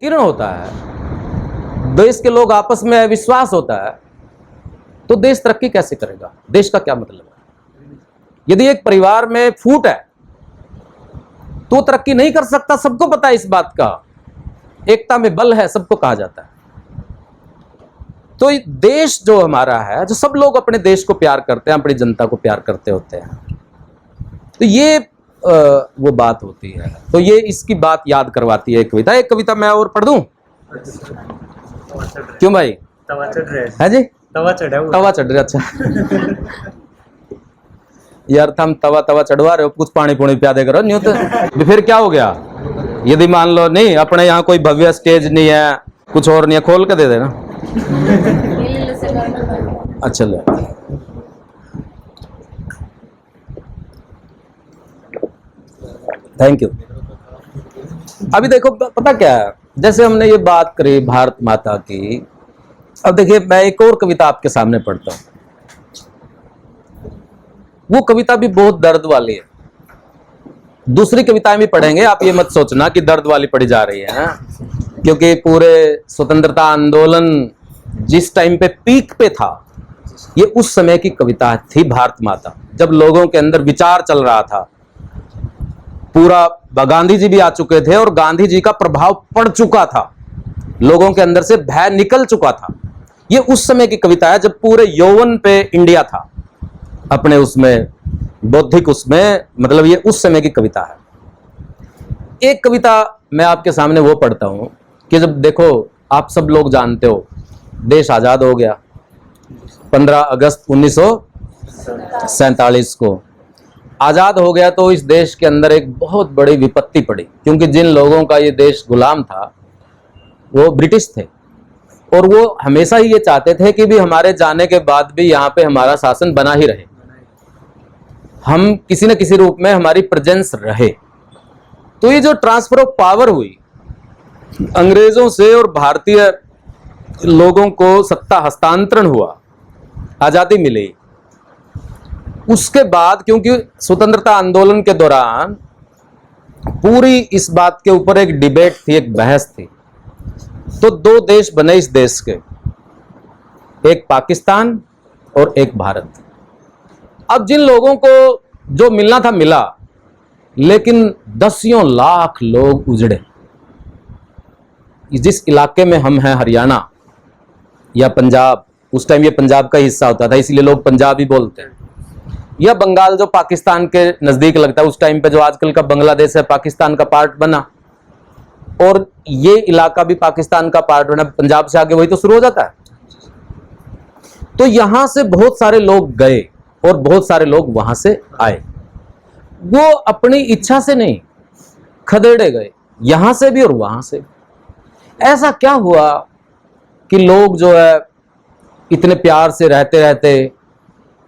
किरण होता है, देश के लोग आपस में विश्वास होता है, तो देश तरक्की कैसे करेगा? देश का क्या मतलब है? यदि एक परिवार में फूट है तो तरक्की नहीं कर सकता, सबको पता है इस बात का। एकता में बल है, सबको कहा जाता है। तो देश जो हमारा है, जो सब लोग अपने देश को प्यार करते हैं, अपनी जनता को प्यार करते होते हैं, तो ये वो बात होती है। तो ये इसकी बात याद करवाती है कविता। एक कविता मैं और पढ़ दूं? क्यों भाई? तवा चढ़ रहा है जी, तवा चढ़ा हुआ। तवा चढ़ रहा। अच्छा यार, हम तवा तवा चढ़वा रहे हो, कुछ पानी पुणी प्यादे करो नहीं तो फिर क्या हो गया? यदि मान लो नहीं, अपने यहाँ कोई भव्य स्टेज नहीं है, कुछ और नहीं है, खोल के दे देना। अच्छा ले, थैंक यू। अभी देखो, पता क्या है, जैसे हमने ये बात करी भारत माता की, अब देखिए मैं एक और कविता आपके सामने पढ़ता हूं। वो कविता भी बहुत दर्द वाली है। दूसरी कविताएं भी पढ़ेंगे, आप ये मत सोचना कि दर्द वाली पढ़ी जा रही है, क्योंकि पूरे स्वतंत्रता आंदोलन जिस टाइम पे पीक पे था, ये उस समय की कविता थी भारत माता, जब लोगों के अंदर विचार चल रहा था पूरा। गांधी जी भी आ चुके थे और गांधी जी का प्रभाव पड़ चुका था, लोगों के अंदर से भय निकल चुका था। ये उस समय की कविता है जब पूरे यौवन पे इंडिया था अपने, उसमें बौद्धिक, उसमें मतलब ये उस समय की कविता है। एक कविता मैं आपके सामने वो पढ़ता हूं कि जब देखो, आप सब लोग जानते हो देश आजाद हो गया 15 अगस्त 1947 को आजाद हो गया। तो इस देश के अंदर एक बहुत बड़ी विपत्ति पड़ी, क्योंकि जिन लोगों का ये देश गुलाम था वो ब्रिटिश थे, और वो हमेशा ही ये चाहते थे कि भी हमारे जाने के बाद भी यहाँ पे हमारा शासन बना ही रहे, हम किसी न किसी रूप में हमारी प्रेजेंस रहे। तो ये जो ट्रांसफर ऑफ पावर हुई अंग्रेजों से और भारतीय लोगों को, सत्ता हस्तांतरण हुआ, आजादी मिली, उसके बाद क्योंकि स्वतंत्रता आंदोलन के दौरान पूरी इस बात के ऊपर एक डिबेट थी, एक बहस थी, तो दो देश बने इस देश के, एक पाकिस्तान और एक भारत। अब जिन लोगों को जो मिलना था मिला, लेकिन दसियों लाख लोग उजड़े। जिस इलाके में हम हैं, हरियाणा या पंजाब, उस टाइम ये पंजाब का हिस्सा होता था इसलिए लोग पंजाबी बोलते हैं, या बंगाल जो पाकिस्तान के नजदीक लगता है, उस टाइम पे जो आजकल का बांग्लादेश है पाकिस्तान का पार्ट बना, और ये इलाका भी पाकिस्तान का पार्ट बना, पंजाब से आगे वही तो शुरू हो जाता है। तो यहां से बहुत सारे लोग गए और बहुत सारे लोग वहां से आए, वो अपनी इच्छा से नहीं, खदेड़े गए, यहां से भी और वहां से। ऐसा क्या हुआ कि लोग जो है इतने प्यार से रहते रहते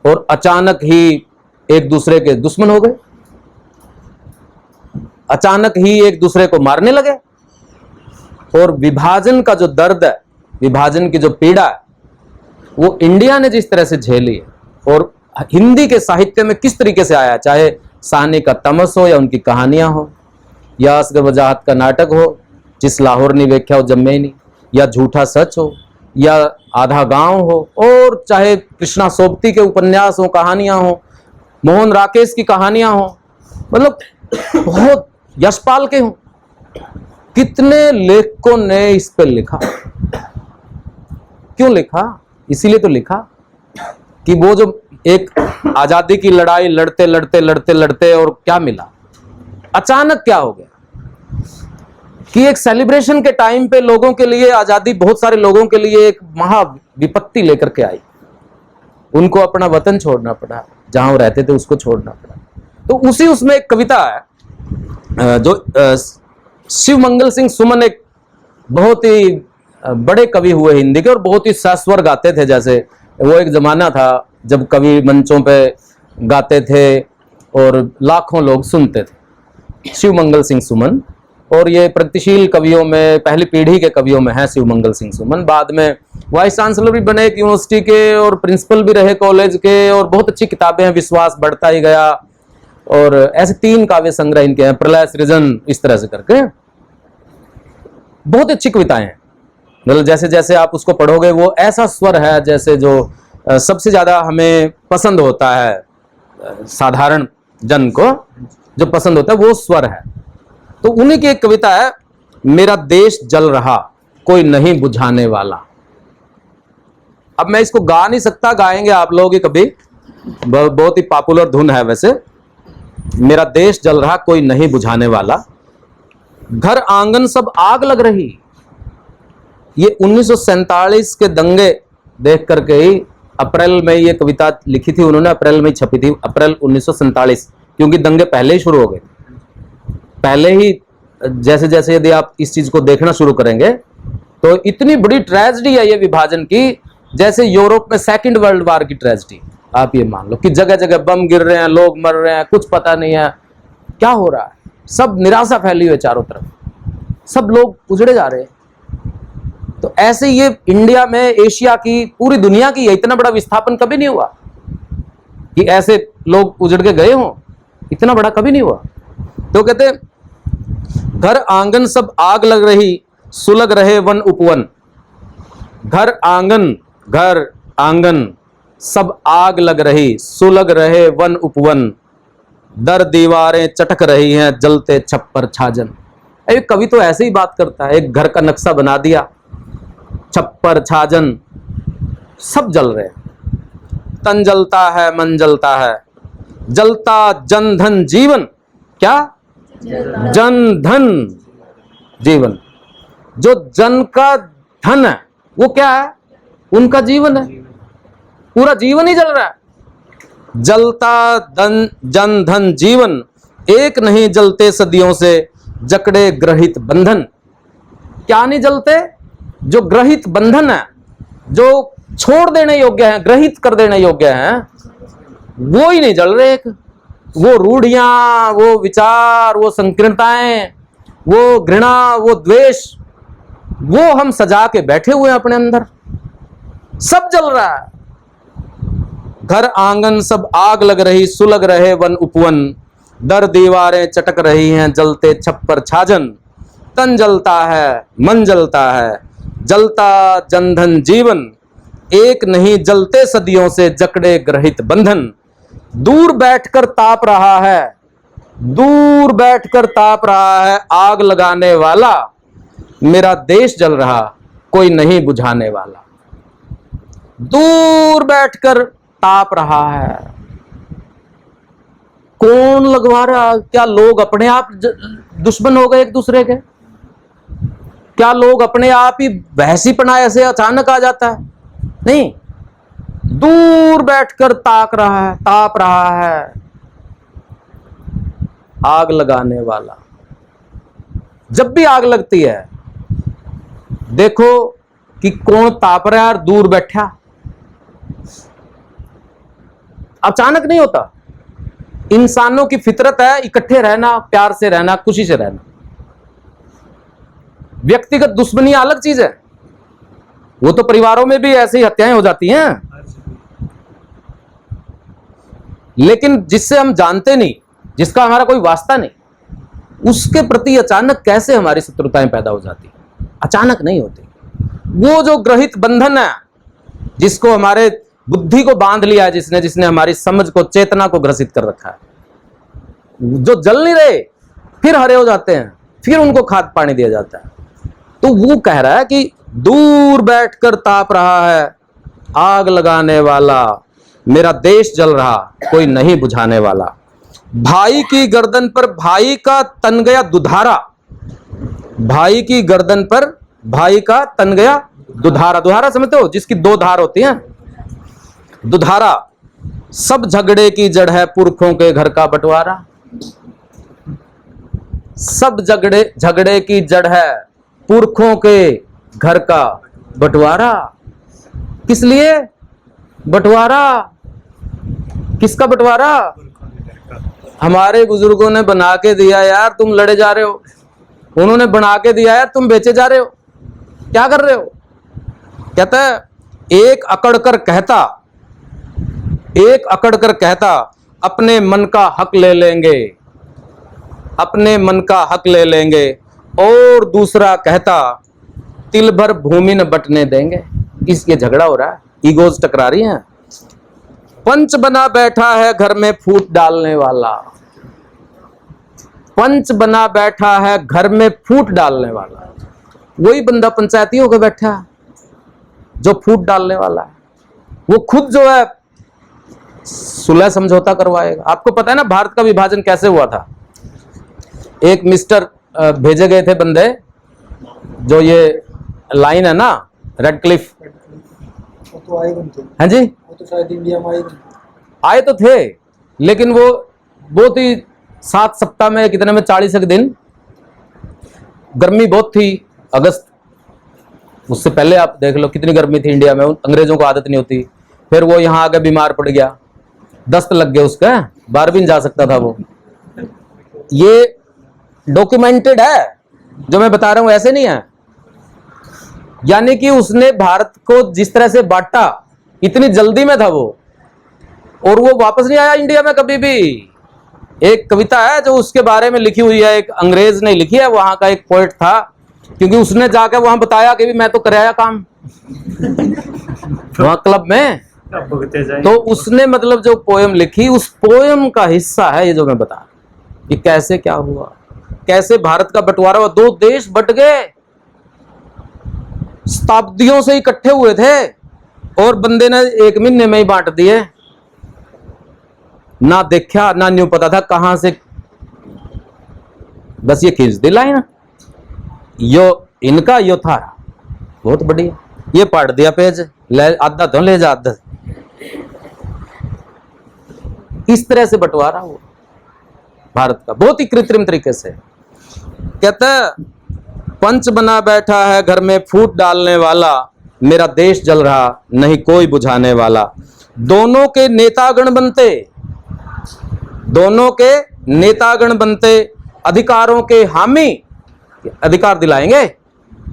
और अचानक ही एक दूसरे के दुश्मन हो गए, अचानक ही एक दूसरे को मारने लगे। और विभाजन का जो दर्द है, विभाजन की जो पीड़ा है, वो इंडिया ने जिस तरह से झेली है, और हिंदी के साहित्य में किस तरीके से आया, चाहे साहनी का तमस हो या उनकी कहानियां हो, या असगर वजाहत का नाटक हो जिस लाहौर ने वेख्या हो जम्मे नहीं, या झूठा सच हो, या आधा गांव हो, और चाहे कृष्णा सोबती के उपन्यास हो, कहानियां हो, मोहन राकेश की कहानियां हो, मतलब बहुत, यशपाल के हो, कितने लेखकों ने इस पर लिखा। क्यों लिखा? इसीलिए तो लिखा कि वो जो एक आजादी की लड़ाई लड़ते लड़ते लड़ते लड़ते और क्या मिला, अचानक क्या हो गया कि एक सेलिब्रेशन के टाइम पे लोगों के लिए आजादी, बहुत सारे लोगों के लिए एक महा विपत्ति लेकर के आई। उनको अपना वतन छोड़ना पड़ा, जहां वो रहते थे उसको छोड़ना पड़ा। तो उसी उसमें एक कविता है जो शिव मंगल सिंह सुमन एक बहुत ही बड़े कवि हुए हिंदी के, और बहुत ही सस्वर गाते थे। जैसे वो एक जमाना था जब कवि मंचों पे गाते थे और लाखों लोग सुनते थे, शिव मंगल सिंह सुमन। और ये प्रगतिशील कवियों में, पहली पीढ़ी के कवियों में है शिव मंगल सिंह सुमन। बाद में वाइस चांसलर भी बने एक यूनिवर्सिटी के, और प्रिंसिपल भी रहे कॉलेज के, और बहुत अच्छी किताबें हैं, विश्वास बढ़ता ही गया, और ऐसे 3 काव्य संग्रह इनके हैं, प्रलय सृजन, इस तरह से करके। बहुत अच्छी कविताएं हैं, मतलब जैसे जैसे आप उसको पढ़ोगे वो ऐसा स्वर है जैसे जो सबसे ज्यादा हमें पसंद होता है, साधारण जन को जो पसंद होता है वो स्वर है। तो उन्हीं की एक कविता है, मेरा देश जल रहा कोई नहीं बुझाने वाला। अब मैं इसको गा नहीं सकता, गाएंगे आप लोग कभी, बहुत ही पॉपुलर धुन है वैसे। मेरा देश जल रहा कोई नहीं बुझाने वाला, घर आंगन सब आग लग रही। ये 1947 के दंगे देख करके ही अप्रैल में ये कविता लिखी थी उन्होंने, अप्रैल में छपी थी, अप्रैल 1947, क्योंकि दंगे पहले ही शुरू हो गए, पहले ही। जैसे जैसे यदि आप इस चीज को देखना शुरू करेंगे तो इतनी बड़ी ट्रेजेडी है ये विभाजन की, जैसे यूरोप में सेकंड वर्ल्ड वॉर की ट्रेजेडी। आप ये मान लो कि जगह जगह बम गिर रहे हैं, लोग मर रहे हैं, कुछ पता नहीं है क्या हो रहा है, सब निराशा फैली हुई है चारों तरफ, सब लोग उजड़े जा रहे हैं। तो ऐसे ये इंडिया में, एशिया की, पूरी दुनिया की इतना बड़ा विस्थापन कभी नहीं हुआ कि ऐसे लोग उजड़ के गए हों, इतना बड़ा कभी नहीं हुआ। तो कहते घर आंगन सब आग लग रही, सुलग रहे वन उपवन। घर आंगन सब आग लग रही, सुलग रहे वन उपवन। दर दीवारें चटक रही हैं, जलते छप्पर छाजन। एक कवि तो ऐसे ही बात करता है, एक घर का नक्शा बना दिया, छप्पर छाजन सब जल रहे हैं। तन जलता है, मन जलता है, जलता जन धन जीवन। क्या? जन धन जीवन। जो जन का धन है वो क्या है? उनका जीवन है, पूरा जीवन ही जल रहा है। जलता जन धन जीवन, एक नहीं जलते सदियों से जकड़े ग्रहित बंधन। क्या नहीं जलते? जो ग्रहित बंधन है, जो छोड़ देने योग्य है, ग्रहित कर देने योग्य है, वो ही नहीं जल रहे। एक वो रूढ़ियां, वो विचार, वो संकीर्णताएं, वो घृणा, वो द्वेष, वो हम सजा के बैठे हुए हैं अपने अंदर, सब जल रहा है। घर आंगन सब आग लग रही, सुलग रहे वन उपवन। दर दीवारें चटक रही हैं, जलते छप्पर छाजन। तन जलता है, मन जलता है, जलता जनधन जीवन। एक नहीं जलते सदियों से जकड़े ग्रहित बंधन। दूर बैठकर ताप रहा है, दूर बैठकर ताप रहा है आग लगाने वाला। मेरा देश जल रहा कोई नहीं बुझाने वाला। दूर बैठकर ताप रहा है, कौन लगवा रहा? क्या लोग अपने आप दुश्मन हो गए एक दूसरे के? क्या लोग अपने आप ही बहसीपना ऐसे अचानक आ जाता है? नहीं, दूर बैठकर ताप रहा है आग लगाने वाला। जब भी आग लगती है देखो कि कौन ताप रहा है और दूर बैठा। अचानक नहीं होता। इंसानों की फितरत है इकट्ठे रहना, प्यार से रहना, खुशी से रहना। व्यक्तिगत दुश्मनी अलग चीज है, वो तो परिवारों में भी ऐसी हत्याएं हो जाती हैं। लेकिन जिससे हम जानते नहीं, जिसका हमारा कोई वास्ता नहीं, उसके प्रति अचानक कैसे हमारी शत्रुताएं पैदा हो जाती? अचानक नहीं होती। वो जो ग्रहित बंधन है, जिसको हमारे बुद्धि को बांध लिया है, जिसने हमारी समझ को, चेतना को ग्रसित कर रखा है, जो जल नहीं रहे, फिर हरे हो जाते हैं, फिर उनको खाद पानी दिया जाता है। तो वो कह रहा है कि दूर बैठकर ताप रहा है आग लगाने वाला। मेरा देश जल रहा कोई नहीं बुझाने वाला। भाई की गर्दन पर भाई का तन गया दुधारा। भाई की गर्दन पर भाई का तन गया दुधारा। दुधारा समझते हो? जिसकी दो धार होती हैं, दुधारा। सब झगड़े की जड़ है पुरखों के घर का बंटवारा। सब झगड़े की जड़ है पुरखों के घर का बंटवारा। किस लिए बंटवारा? किसका बंटवारा? हमारे बुजुर्गों ने बना के दिया यार, तुम लड़े जा रहे हो। उन्होंने बना के दिया यार, तुम बेचे जा रहे हो। क्या कर रहे हो? कहता है एक अकड़ कर कहता अपने मन का हक ले लेंगे, अपने मन का हक ले लेंगे। और दूसरा कहता तिल भर भूमि न बटने देंगे। इस ये झगड़ा हो रहा है, ईगोज टकरा रही हैं। पंच बना बैठा है घर में फूट डालने वाला, पंच बना बैठा है घर में फूट डालने वाला। वही बंदा पंचायती होकर बैठा है जो फूट डालने वाला है। वो खुद जो है सुलह समझौता करवाएगा। आपको पता है ना भारत का विभाजन कैसे हुआ था? एक मिस्टर भेजे गए थे बंदे, जो ये लाइन है ना रेड क्लिफ, वो तो आए थे। हाँ जी, वो तो शायद इंडिया में आए तो थे, लेकिन वो बहुत ही 7 सप्ताह में कितने में 40 दिन, गर्मी बहुत थी। अगस्त, उससे पहले आप देख लो कितनी गर्मी थी इंडिया में, अंग्रेजों को आदत नहीं होती। फिर वो यहाँ आके बीमार पड़ गया, दस्त लग गया उसका, बाहर भी नहीं जा सकता था वो। ये डॉक्यूमेंटेड है जो मैं बता रहा हूं, ऐसे नहीं है। यानी कि उसने भारत को जिस तरह से बांटा, इतनी जल्दी में था वो, और वो वापस नहीं आया इंडिया में कभी भी। एक कविता है जो उसके बारे में लिखी हुई है, एक अंग्रेज ने लिखी है, वहां का एक पोएट था, क्योंकि उसने जाकर वहां बताया कि भी मैं तो कराया काम वहां क्लब में। तो उसने मतलब जो पोयम लिखी, उस पोयम का हिस्सा है ये जो मैं बता रहा हूं कि कैसे क्या हुआ, कैसे भारत का बंटवारा हुआ। 2 देश बट गए, शताब्दियों से इकट्ठे हुए थे, और बंदे ने 1 महीने में ही बांट दिए। ना देखा ना न्यू पता था कहां से, बस ये खींच दी लाइन, यो इनका यो था, बहुत बढ़िया, ये पढ़ दिया पेज, ले आधा तो ले जा आधा। इस तरह से बंटवारा हुआ भारत का, बहुत ही कृत्रिम तरीके से। कहता पंच बना बैठा है घर में फूट डालने वाला, मेरा देश जल रहा नहीं कोई बुझाने वाला। दोनों के नेतागण बनते, दोनों के नेतागण बनते, अधिकारों के हामी, अधिकार दिलाएंगे,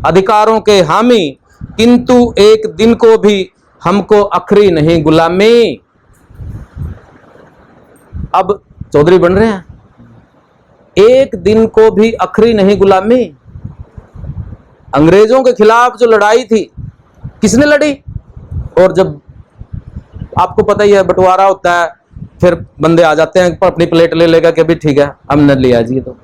अधिकारों के हामी, किंतु एक दिन को भी हमको अखरी नहीं गुलामी। अब चौधरी बन रहे हैं, एक दिन को भी अखरी नहीं गुलामी। अंग्रेजों के खिलाफ जो लड़ाई थी, किसने लड़ी? और जब आपको पता ही है बंटवारा होता है, फिर बंदे आ जाते हैं अपनी प्लेट ले लेगा कि भी ठीक है हमने लिया जी, तो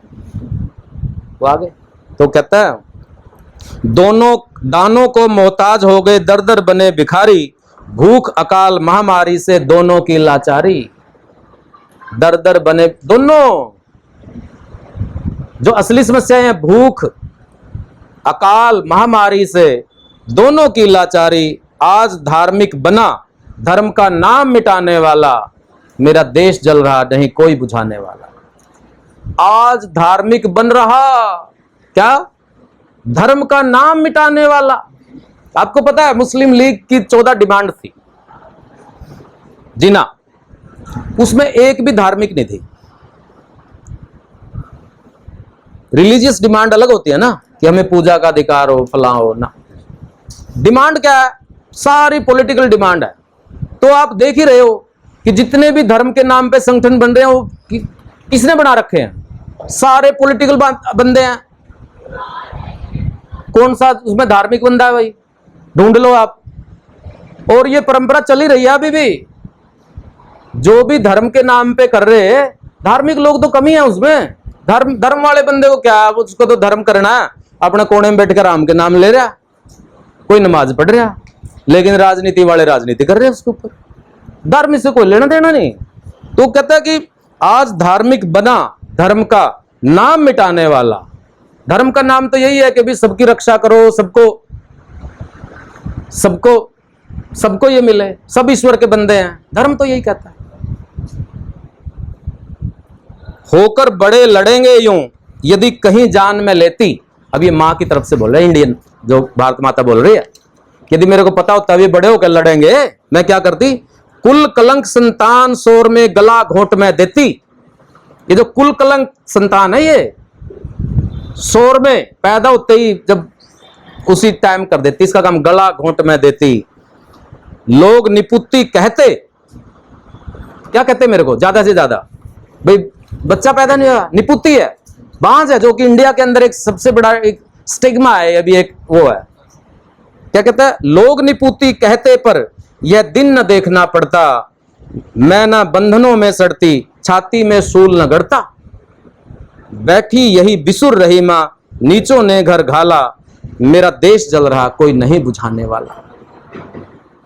वो आगे। तो कहता है दोनों दानों को मोहताज हो गए, दर दर बने भिखारी, भूख अकाल महामारी से दोनों की लाचारी। दर दर बने, दोनों जो असली समस्याएं हैं, भूख अकाल महामारी से दोनों की लाचारी। आज धार्मिक बना धर्म का नाम मिटाने वाला, मेरा देश जल रहा नहीं कोई बुझाने वाला। आज धार्मिक बन रहा, क्या? धर्म का नाम मिटाने वाला। आपको पता है मुस्लिम लीग की 14 डिमांड थी जी ना, उसमें एक भी धार्मिक नहीं थी। रिलीजियस डिमांड अलग होती है ना, कि हमें पूजा का अधिकार हो, फला हो ना। डिमांड क्या है? सारी पॉलिटिकल डिमांड है। तो आप देख ही रहे हो कि जितने भी धर्म के नाम पे संगठन बन रहे हैं, वो किसने बना रखे हैं? सारे पॉलिटिकल बंदे हैं। कौन सा उसमें धार्मिक बंदा है भाई? ढूंढ लो आप। और ये परंपरा चली रही है अभी भी। जो भी धर्म के नाम पे कर रहे हैं, धार्मिक लोग तो कमी है उसमें। धर्म वाले बंदे को क्या, उसको तो धर्म करना है, अपने कोने में बैठकर राम के नाम ले रहा, कोई नमाज पढ़ रहा, लेकिन राजनीति वाले राजनीति कर रहे हैं उसके ऊपर। धर्म से कोई लेना देना नहीं। तो कहता है कि आज धार्मिक बना धर्म का नाम मिटाने वाला। धर्म का नाम तो यही है कि भी सबकी रक्षा करो, सबको सबको सबको ये मिले, सब ईश्वर के बंदे हैं। धर्म तो यही कहता है। होकर बड़े लड़ेंगे यूं यदि कहीं जान में लेती। अब ये माँ की तरफ से बोल रहे हैं, इंडियन जो भारत माता बोल रही है, यदि मेरे को पता होता भी बड़े होकर लड़ेंगे, मैं क्या करती? कुल कलंक संतान शोर में गला घोंट में देती। ये जो कुल कलंक संतान है, ये शोर में पैदा होते ही जब उसी टाइम कर देती, इसका काम गला घोंट में देती। लोग निपुत्ति कहते, क्या कहते मेरे को? ज्यादा से ज्यादा भाई बच्चा पैदा नहीं हुआ, निपुत्ति है, बांझ है, जो कि इंडिया के अंदर एक सबसे बड़ा एक स्टिग्मा है, अभी एक वो है क्या कहता है, लोग निपुती कहते पर यह दिन न देखना पड़ता, मैं न बंधनों में सड़ती, छाती में सूल न गड़ता। बैठी यही बिसुर रही मां, नीचों ने घर घाला, मेरा देश जल रहा कोई नहीं बुझाने वाला।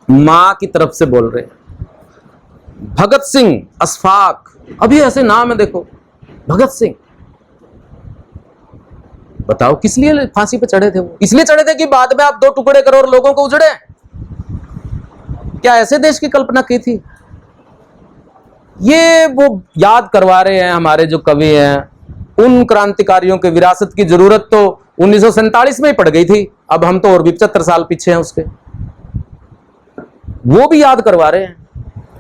मां की तरफ से बोल रहे। भगत सिंह, अशफाक, अभी ऐसे नाम है देखो, भगत सिंह। बताओ किस लिए फांसी पे चढ़े थे वो? इसलिए चढ़े थे कि बाद में आप 2 टुकड़े करो और लोगों को उजड़े? क्या ऐसे देश की कल्पना की थी? ये वो याद करवा रहे हैं हमारे जो कवि हैं, उन क्रांतिकारियों के विरासत की जरूरत तो 1947 में ही पड़ गई थी। अब हम तो और भी 75 साल पीछे हैं उसके। वो भी याद करवा रहे हैं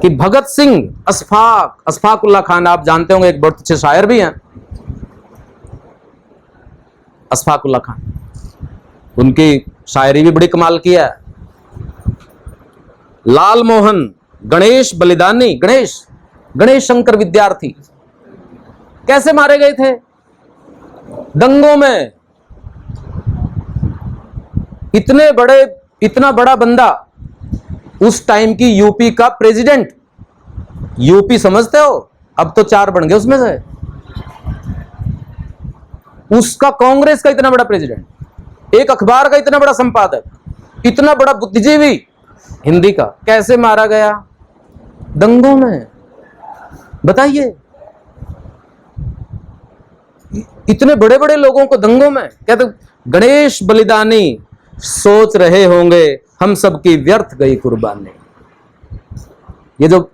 कि भगत सिंह, अशफाक उल्लाह खान, आप जानते होंगे, एक बहुत अच्छे शायर भी हैं अशफाक उल्लाह खान। उनकी शायरी भी बड़ी कमाल की है। लाल मोहन, गणेश बलिदानी, गणेश शंकर विद्यार्थी कैसे मारे गए थे? दंगों में। इतना बड़ा बंदा, उस टाइम की यूपी का प्रेसिडेंट। यूपी समझते हो? अब तो 4 बन गए उसमें से। उसका कांग्रेस का इतना बड़ा प्रेसिडेंट, एक अखबार का इतना बड़ा संपादक, इतना बड़ा बुद्धिजीवी हिंदी का, कैसे मारा गया? दंगों में। बताइए, इतने बड़े बड़े लोगों को दंगों में। कहते गणेश बलिदानी, सोच रहे होंगे हम सबकी व्यर्थ गई कुर्बानी। ये जो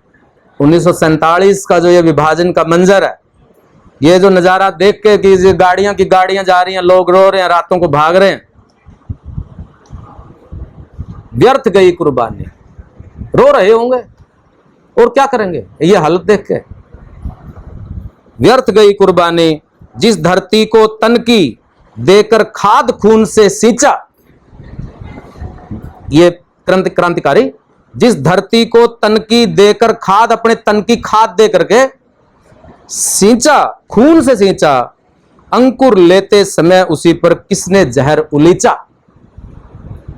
1947 का जो ये विभाजन का मंजर है, ये जो नजारा देख के कि गाड़ियां की गाड़ियां जा रही हैं, लोग रो रहे हैं, रातों को भाग रहे हैं, व्यर्थ गई कुर्बानी। रो रहे होंगे और क्या करेंगे ये हालत देख के? व्यर्थ गई कुर्बानी, जिस धरती को तन की देकर खाद खून से सींचा। ये क्रांतिकारी, जिस धरती को तन की देकर खाद, अपने तन की खाद दे करके सींचा, खून से सींचा, अंकुर लेते समय उसी पर किसने जहर उलीचा।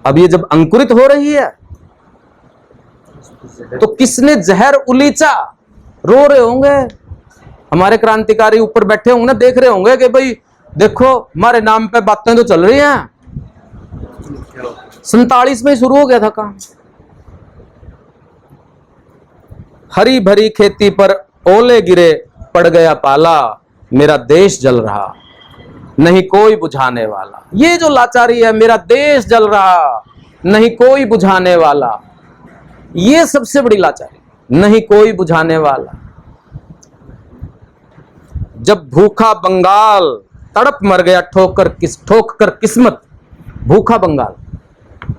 अब ये जब अंकुरित हो रही है तो किसने जहर उलीचा? रो रहे होंगे हमारे क्रांतिकारी, ऊपर बैठे होंगे ना, देख रहे होंगे कि भाई देखो हमारे नाम पे बातें तो चल रही हैं। 47 में शुरू हो गया था काम। हरी भरी खेती पर ओले गिरे, पड़ गया पाला, मेरा देश जल रहा नहीं कोई बुझाने वाला। ये जो लाचारी है, मेरा देश जल रहा नहीं कोई बुझाने वाला, ये सबसे बड़ी लाचारी, नहीं कोई बुझाने वाला। जब भूखा बंगाल तड़प मर गया, ठोक कर किस्मत। भूखा बंगाल,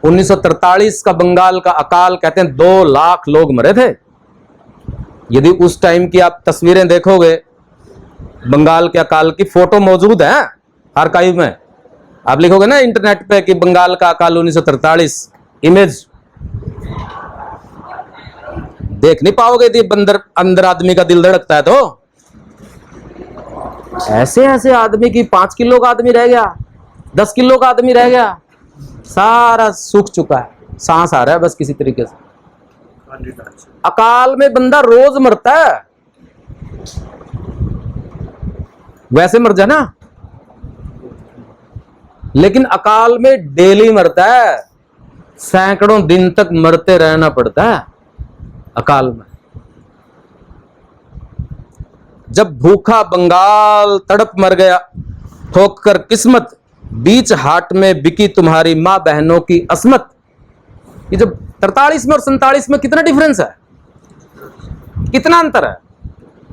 1943 का बंगाल का अकाल, कहते हैं 2 लाख लोग मरे थे। यदि उस टाइम की आप तस्वीरें देखोगे, बंगाल के अकाल की फोटो मौजूद है आर्काइव में, आप लिखोगे ना इंटरनेट पे कि बंगाल का अकाल 1943, इमेज देख नहीं पाओगे। यदि अंदर आदमी का दिल धड़कता है तो ऐसे आदमी की 5 किलो का आदमी रह गया, 10 किलो का आदमी रह गया, सारा सूख चुका है, सांस आ रहा है बस किसी तरीके से। अकाल में बंदा रोज मरता है, वैसे मर जाए ना, लेकिन अकाल में डेली मरता है, सैकड़ों दिन तक मरते रहना पड़ता है अकाल में। जब भूखा बंगाल तड़प मर गया, ठोक कर किस्मत, बीच हाट में बिकी तुम्हारी मां बहनों की अस्मत। ये जब 43 में और 47 में कितना डिफरेंस है, कितना अंतर है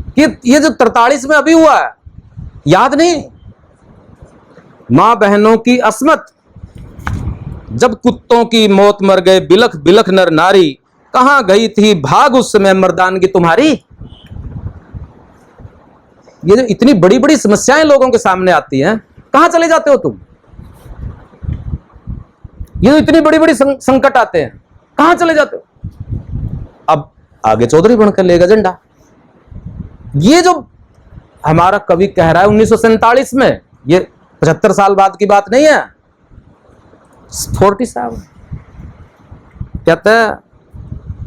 कि ये जो 43 में अभी हुआ है, याद नहीं? मां बहनों की अस्मत, जब कुत्तों की मौत मर गए बिलख बिलख नर नारी, कहां गई थी भाग उस समय मर्दानगी तुम्हारी। ये जो इतनी बड़ी बड़ी समस्याएं लोगों के सामने आती हैं, कहां चले जाते हो तुम? ये जो इतनी बड़ी बड़ी संकट आते हैं, कहां चले जाते हो? अब आगे चौधरी बनकर लेगा झंडा। ये जो हमारा कवि कह रहा है 1947 में, ये 75 साल बाद की बात नहीं है, 47 कहता है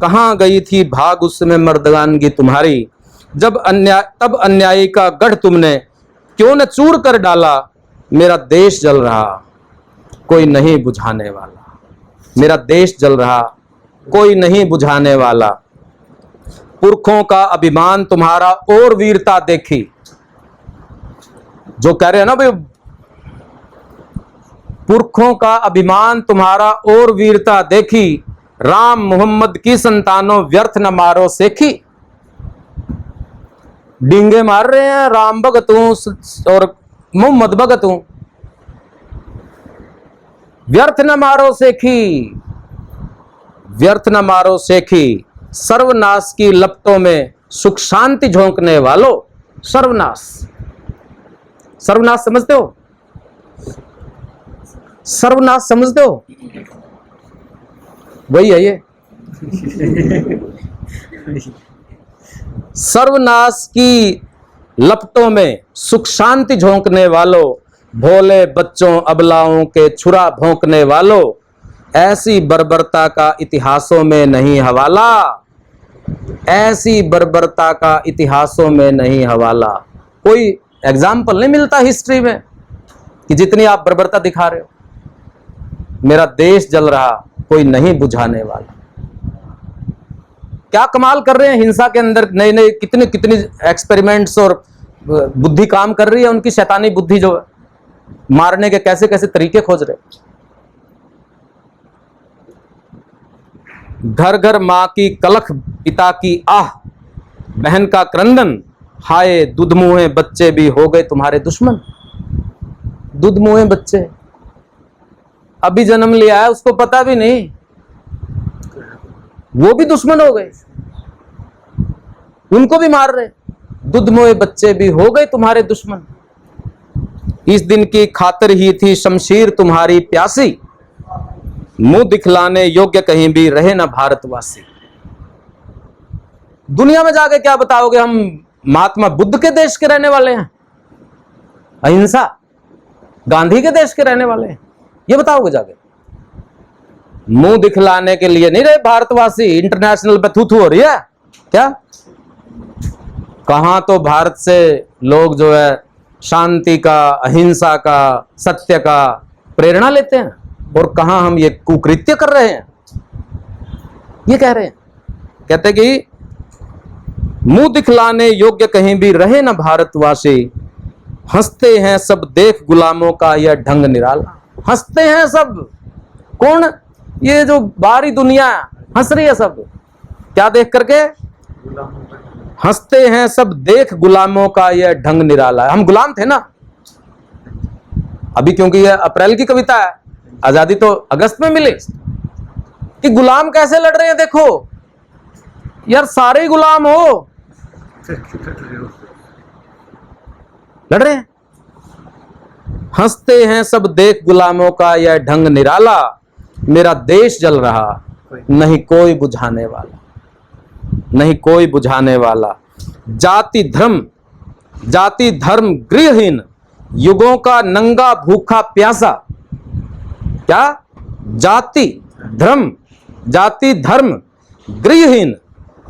कहाँ गई थी भाग उसमें मर्दानगी तुम्हारी, तब अन्यायी का गढ़ तुमने क्यों न चूर कर डाला। मेरा देश जल रहा कोई नहीं बुझाने वाला, मेरा देश जल रहा कोई नहीं बुझाने वाला। पुरखों का अभिमान तुम्हारा और वीरता देखी। जो कह रहे हैं ना भाई, पुरखों का अभिमान तुम्हारा और वीरता देखी, राम मोहम्मद की संतानों व्यर्थ न मारो सेखी। डींगे मार रहे हैं राम भगत हूं और मोहम्मद भगत हूं, व्यर्थ न मारो सेखी, व्यर्थ न मारो सेखी। सर्वनाश की लपटों में सुख शांति झोंकने वालों। सर्वनाश, सर्वनाश समझते हो? सर्वनाश समझते हो? वही है ये। सर्वनाश की लपटों में सुख शांति झोंकने वालों, भोले बच्चों अबलाओं के छुरा भोंकने वालों। ऐसी बर्बरता का इतिहासों में नहीं हवाला, ऐसी बर्बरता का इतिहासों में नहीं हवाला। कोई एग्जाम्पल नहीं मिलता हिस्ट्री में कि जितनी आप बर्बरता दिखा रहे हो। मेरा देश जल रहा कोई नहीं बुझाने वाला। क्या कमाल कर रहे हैं हिंसा के अंदर, नए नए कितने कितनी एक्सपेरिमेंट्स और बुद्धि काम कर रही है उनकी, शैतानी बुद्धि जो है, मारने के कैसे कैसे तरीके खोज रहे। घर घर मां की कलख, पिता की आह, बहन का क्रंदन, हाय दूधमुहे बच्चे भी हो गए तुम्हारे दुश्मन। दूधमुहे बच्चे, अभी जन्म लिया है, उसको पता भी नहीं, वो भी दुश्मन हो गए, उनको भी मार रहे। दूधमुहे बच्चे भी हो गए तुम्हारे दुश्मन। इस दिन की खातिर ही थी शमशीर तुम्हारी प्यासी, मुंह दिखलाने योग्य कहीं भी रहे ना भारतवासी। दुनिया में जाके क्या बताओगे, हम महात्मा बुद्ध के देश के रहने वाले हैं, अहिंसा गांधी के देश के रहने वाले हैं, ये बताओगे जाके? मुंह दिखलाने के लिए नहीं रहे भारतवासी। इंटरनेशनल पे थू थू हो रही है क्या? कहां तो भारत से लोग जो है शांति का, अहिंसा का, सत्य का प्रेरणा लेते हैं, और कहां हम ये कुकृत्य कर रहे हैं। ये कह रहे हैं, कहते कि मुंह दिखलाने योग्य कहीं भी रहे न भारतवासी। हंसते हैं सब देख गुलामों का यह ढंग निराला। हंसते हैं सब, कौन? ये जो बाहरी दुनिया हंस रही है सब, क्या देख करके? हंसते हैं सब देख गुलामों का यह ढंग निराला है। हम गुलाम थे ना अभी, क्योंकि यह अप्रैल की कविता है, आजादी तो अगस्त में मिली, कि गुलाम कैसे लड़ रहे हैं। देखो यार, सारे ही गुलाम हो, लड़ रहे हैं। हंसते हैं सब देख गुलामों का यह ढंग निराला, मेरा देश जल रहा नहीं कोई बुझाने वाला, नहीं कोई बुझाने वाला। जाति धर्म गृहहीन, युगों का नंगा भूखा प्यासा। क्या? जाति धर्म गृहहीन,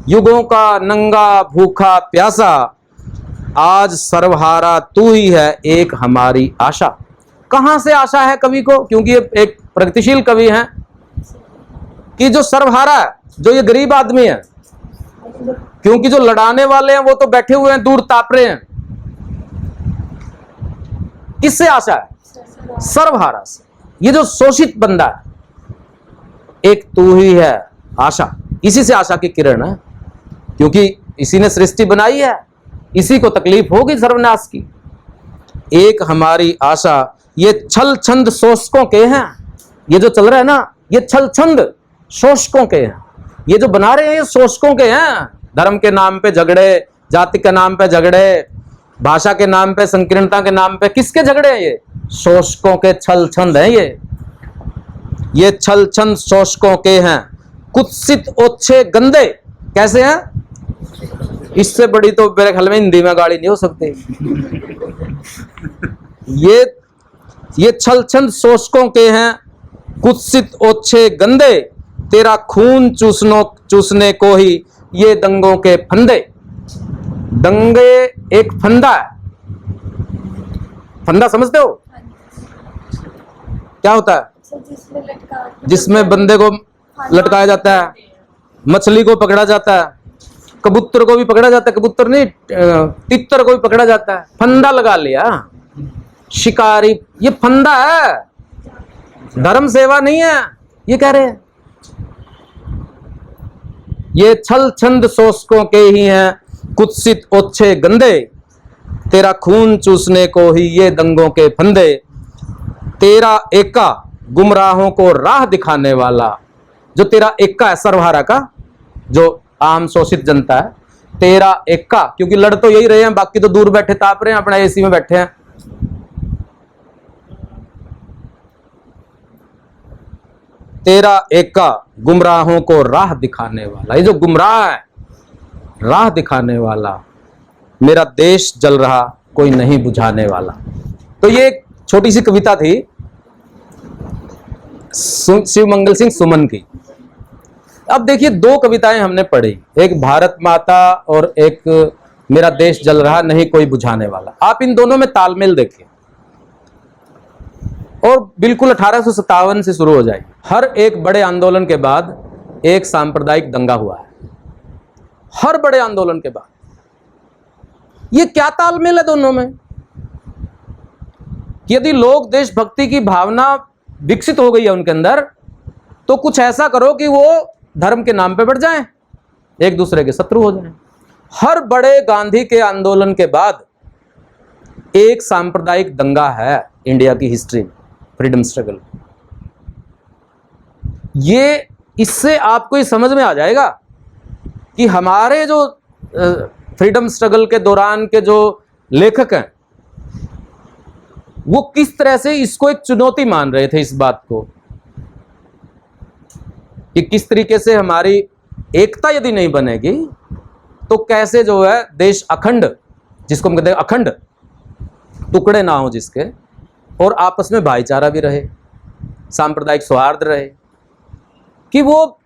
युगों का नंगा भूखा प्यासा। आज सर्वहारा तू ही है एक हमारी आशा। कहां से आशा है कवि को? क्योंकि ये एक प्रगतिशील कवि हैं, कि जो सर्वहारा है, जो ये गरीब आदमी है, क्योंकि जो लड़ाने वाले हैं वो तो बैठे हुए हैं, दूर ताप रहे हैं। किससे आशा है? सर्वहारा से। ये जो शोषित बंदा है, एक तू ही है आशा, इसी से आशा की किरण है, क्योंकि इसी ने सृष्टि बनाई है, इसी को तकलीफ होगी सर्वनाश की। एक हमारी आशा, ये छल छंद शोषकों के हैं। ये जो चल रहा है ना, ये छल छंद शोषकों के हैं। ये जो बना रहे हैं, ये शोषकों के हैं। धर्म के नाम पे झगड़े, जाति के नाम पे झगड़े, भाषा के नाम पे, संकीर्णता के नाम पे, किसके झगड़े हैं? ये शोषकों के छल छंद हैं। ये छल छंद शोषकों के हैं। कुत्सित ओछे गंदे, कैसे हैं? इससे बड़ी तो मेरे ख्याल में हिंदी में गाड़ी नहीं हो सकती। ये छल छंद शोषकों के हैं, कुत्सित ओछे गंदे, तेरा खून चूसने को ही ये दंगों के फंदे। दंगे एक फंदा है। फंदा समझते हो क्या होता है? जिसमें बंदे को लटकाया जाता है, मछली को पकड़ा जाता है, कबूतर को भी पकड़ा जाता है, कबूतर नहीं तितर को भी पकड़ा जाता है। फंदा लगा लिया शिकारी, ये फंदा है, धर्म सेवा नहीं है ये कह रहे हैं। ये छल छंद शोषकों के ही हैं कुत्सित ओछे गंदे। तेरा खून चूसने को ही ये दंगों के फंदे। तेरा एका गुमराहों को राह दिखाने वाला। जो तेरा एका है सर्वहारा का, जो आम शोषित जनता है, तेरा एका, क्योंकि लड़ तो यही रहे हैं, बाकी तो दूर बैठे ताप रहे हैं, अपना एसी में बैठे हैं। तेरा एका गुमराहों को राह दिखाने वाला। ये जो गुमराह है, राह दिखाने वाला। मेरा देश जल रहा कोई नहीं बुझाने वाला। तो ये एक छोटी सी कविता थी शिवमंगल सिंह सुमन की। अब देखिए दो कविताएं हमने पढ़ी, एक भारत माता और एक मेरा देश जल रहा नहीं कोई बुझाने वाला। आप इन दोनों में तालमेल देखिए और बिल्कुल 1857 से शुरू हो जाएगी। हर एक बड़े आंदोलन के बाद एक सांप्रदायिक दंगा हुआ है, हर बड़े आंदोलन के बाद। ये क्या तालमेल है दोनों में? यदि लोग देशभक्ति की भावना विकसित हो गई है उनके अंदर, तो कुछ ऐसा करो कि वो धर्म के नाम पे बढ़ जाएं, एक दूसरे के शत्रु हो जाएं। हर बड़े गांधी के आंदोलन के बाद एक सांप्रदायिक दंगा है इंडिया की हिस्ट्री, फ्रीडम स्ट्रगल। ये इससे आपको ये समझ में आ जाएगा कि हमारे जो फ्रीडम स्ट्रगल के दौरान के जो लेखक हैं वो किस तरह से इसको एक चुनौती मान रहे थे, इस बात को कि किस तरीके से हमारी एकता यदि नहीं बनेगी तो कैसे जो है देश अखंड, जिसको हम कहते हैं अखंड, टुकड़े ना हो जिसके, और आपस में भाईचारा भी रहे, सांप्रदायिक सौहार्द रहे, कि वो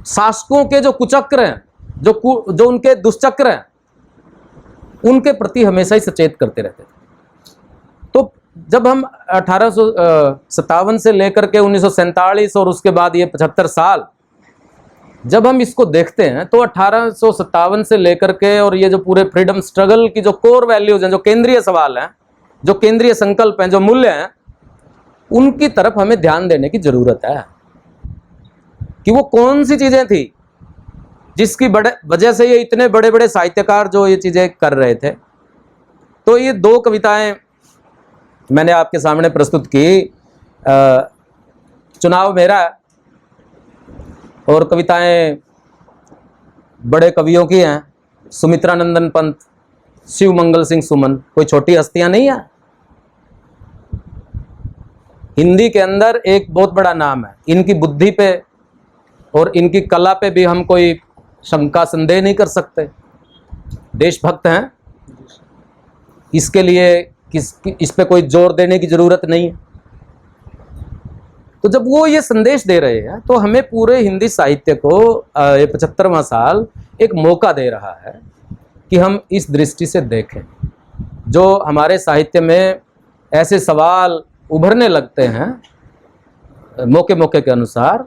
शासकों के जो कुचक्र हैं, जो उनके दुष्चक्र हैं, उनके प्रति हमेशा ही सचेत करते रहते थे। तो जब हम 1857 से लेकर के 1947 और उसके बाद ये 75 साल जब हम इसको देखते हैं, तो 1857 से लेकर के और ये जो पूरे फ्रीडम स्ट्रगल की जो कोर वैल्यूज हैं, जो केंद्रीय सवाल हैं, जो केंद्रीय संकल्प हैं, जो मूल्य हैं, उनकी तरफ हमें ध्यान देने की जरूरत है कि वो कौन सी चीजें थी जिसकी वजह से ये इतने बड़े बड़े साहित्यकार जो ये चीजें कर रहे थे। तो ये दो कविताएं मैंने आपके सामने प्रस्तुत की। चुनाव मेरा है और कविताएं बड़े कवियों की हैं, सुमित्रानंदन पंत, शिवमंगल सिंह सुमन, कोई छोटी हस्तियां नहीं है। हिंदी के अंदर एक बहुत बड़ा नाम है। इनकी बुद्धि पे और इनकी कला पे भी हम कोई शंका संदेह नहीं कर सकते। देशभक्त हैं, इसके लिए इस पे कोई जोर देने की जरूरत नहीं है। तो जब वो ये संदेश दे रहे हैं तो हमें पूरे हिंदी साहित्य को ये 75वां साल एक मौका दे रहा है कि हम इस दृष्टि से देखें। जो हमारे साहित्य में ऐसे सवाल उभरने लगते हैं मौके मौके के अनुसार,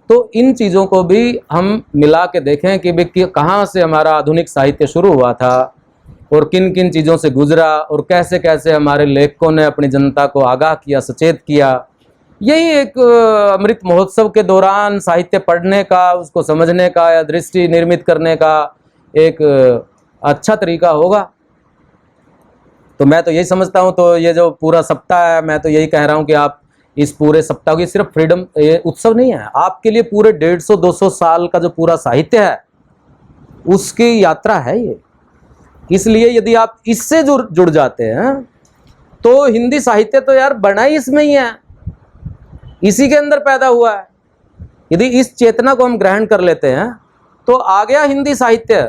तो इन चीज़ों को भी हम मिला के देखें कि भाई कहाँ से हमारा आधुनिक साहित्य शुरू हुआ था और किन किन चीज़ों से गुजरा और कैसे कैसे हमारे लेखकों ने अपनी जनता को आगाह किया, सचेत किया। यही एक अमृत महोत्सव के दौरान साहित्य पढ़ने का, उसको समझने का या दृष्टि निर्मित करने का एक अच्छा तरीका होगा। तो मैं तो यही समझता हूँ। तो ये जो पूरा सप्ताह है, मैं तो यही कह रहा हूँ कि आप इस पूरे सप्ताह की, सिर्फ फ्रीडम ये उत्सव नहीं है, आपके लिए पूरे 150-200 साल का जो पूरा साहित्य है उसकी यात्रा है ये। इसलिए यदि आप इससे जुड़ जाते हैं तो हिंदी साहित्य तो यार बना ही इसमें ही है, इसी के अंदर पैदा हुआ है। यदि इस चेतना को हम ग्रहण कर लेते हैं तो आ गया हिंदी साहित्य।